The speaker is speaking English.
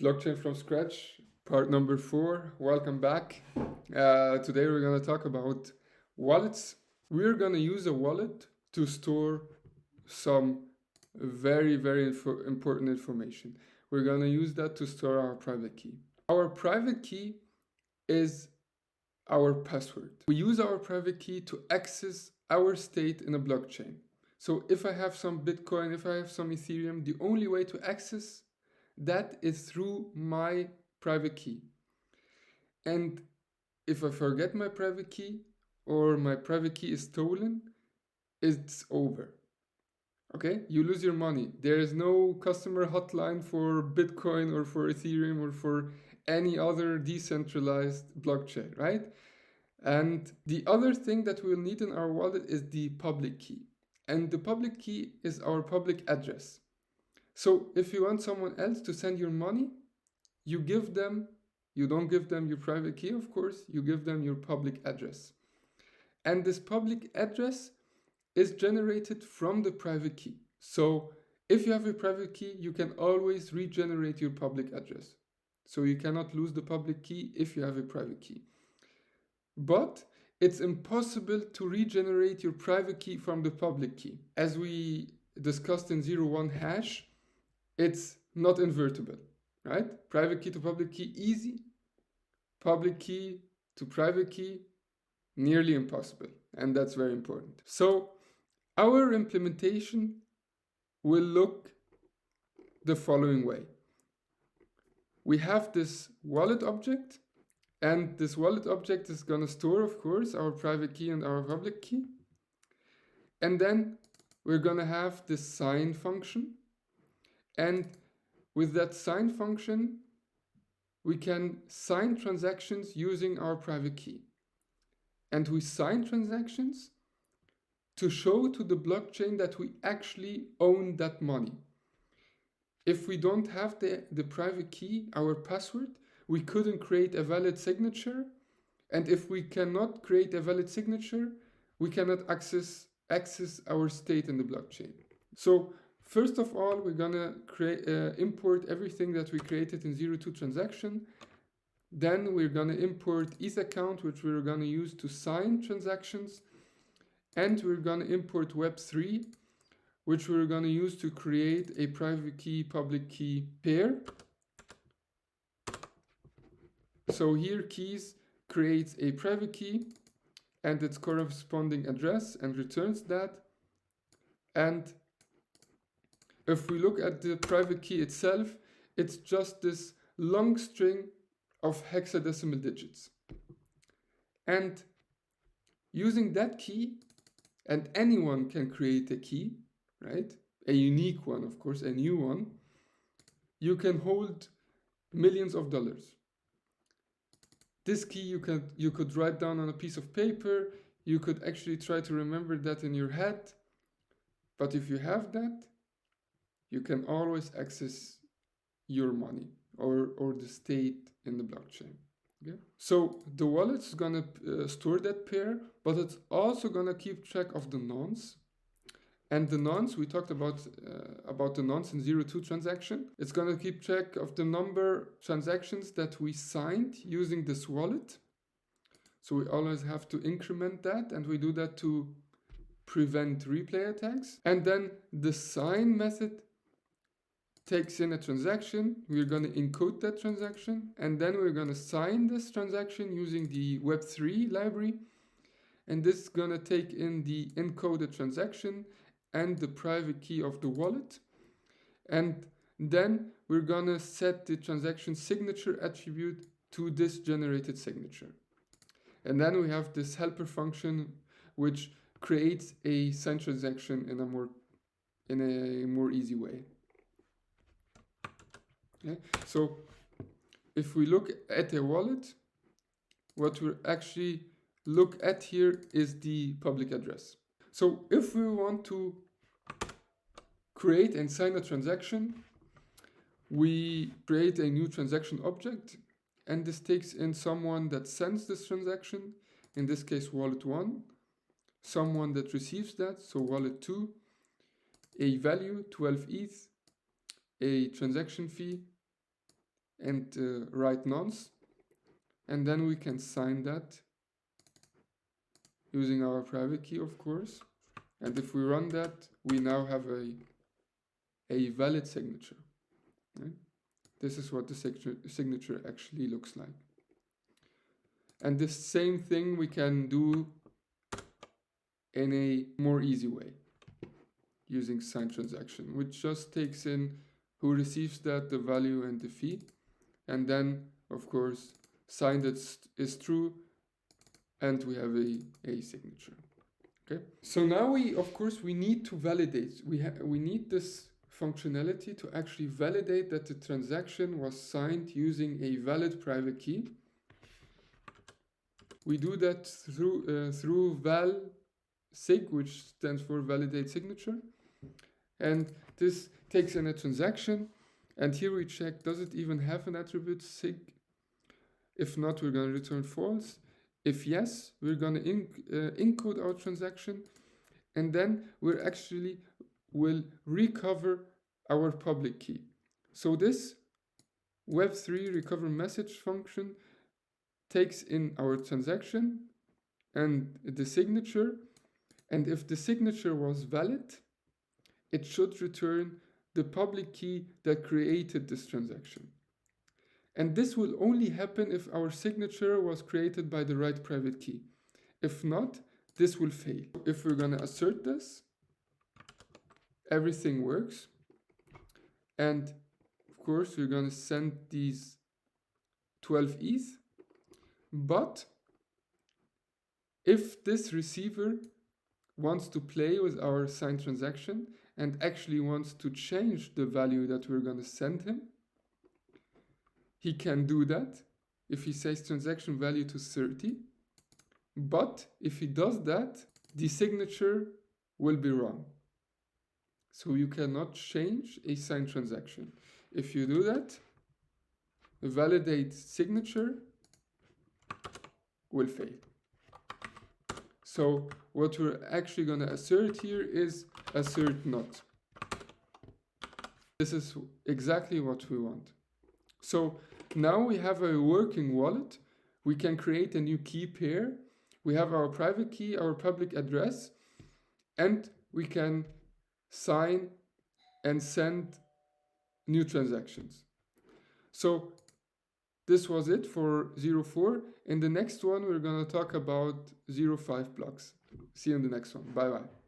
Blockchain from scratch, part number 4. Welcome back. Today we're going to talk about wallets. We're going to use a wallet to store some very important information. We're going to use that to store our private key. Our private key is our password. We use our private key to access our state in a blockchain. So if I have some Bitcoin, if I have some Ethereum, the only way to access that is through my private key. And if I forget my private key or my private key is stolen, it's over. Okay, you lose your money. There is no customer hotline for Bitcoin or for Ethereum or for any other decentralized blockchain, right? And the other thing that we'll need in our wallet is the public key. And the public key is our public address. So if you want someone else to send your money, you don't give them your private key, of course, you give them your public address. And this public address is generated from the private key. So if you have a private key, you can always regenerate your public address. So you cannot lose the public key if you have a private key. But it's impossible to regenerate your private key from the public key. As we discussed in 01 hash, it's not invertible, right? Private key to public key, easy. Public key to private key, nearly impossible. And that's very important. So our implementation will look the following way. We have this wallet object, and this wallet object is going to store, of course, our private key and our public key. And then we're going to have this sign function. And with that sign function, we can sign transactions using our private key. And we sign transactions to show to the blockchain that we actually own that money. If we don't have the private key, our password, we couldn't create a valid signature. And if we cannot create a valid signature, we cannot access our state in the blockchain. So first of all, we're gonna import everything that we created in 02 transaction. Then we're gonna import ETH account, which we're gonna use to sign transactions. And we're gonna import Web3, which we're gonna use to create a private key, public key pair. So here keys creates a private key and its corresponding address and returns that. And if we look at the private key itself, it's just this long string of hexadecimal digits. And using that key, and anyone can create a key, right? A unique one, of course, a new one. You can hold millions of dollars. This key you could write down on a piece of paper. You could actually try to remember that in your head. But if you have that, you can always access your money or the state in the blockchain. Okay? So the wallet is gonna store that pair, but it's also gonna keep track of the nonce. And the nonce, we talked about the nonce in 02 transaction. It's gonna keep track of the number transactions that we signed using this wallet. So we always have to increment that, and we do that to prevent replay attacks. And then the sign method takes in a transaction. We're going to encode that transaction, and then we're going to sign this transaction using the Web3 library. And this is going to take in the encoded transaction and the private key of the wallet. And then we're going to set the transaction signature attribute to this generated signature. And then we have this helper function, which creates a signed transaction in a more easy way. Okay? So if we look at a wallet, what we actually look at here is the public address. So if we want to create and sign a transaction, we create a new transaction object, and this takes in someone that sends this transaction, in this case wallet 1, someone that receives that, so wallet 2, a value 12 ETH, a transaction fee, and write nonce, and then we can sign that using our private key, of course. And if we run that, we now have a valid signature. Right? This is what the signature actually looks like. And this same thing we can do in a more easy way using signed transaction, which just takes in who receives that, the value, and the fee. And then, of course, signed is true, and we have a signature. Okay. So now we need to validate. We need this functionality to actually validate that the transaction was signed using a valid private key. We do that through val sig, which stands for validate signature. And this takes in a transaction. And here we check, does it even have an attribute sig? If not, we're going to return false. If yes, we're going to encode our transaction. And then we're actually will recover our public key. So this Web3 recover message function takes in our transaction and the signature. And if the signature was valid, it should return the public key that created this transaction. And this will only happen if our signature was created by the right private key. If not, this will fail. If we're going to assert this, everything works. And of course, we're going to send these 12 ETH. But if this receiver wants to play with our signed transaction and actually wants to change the value that we're going to send him, he can do that if he says transaction value to 30. But if he does that, the signature will be wrong. So you cannot change a signed transaction. If you do that, the validate signature will fail. So what we're actually going to assert here is assert not. This is exactly what we want. So now we have a working wallet. We can create a new key pair. We have our private key, our public address, and we can sign and send new transactions. So this was it for 04. In the next one, we're going to talk about 05 blocks. See you in the next one. Bye-bye.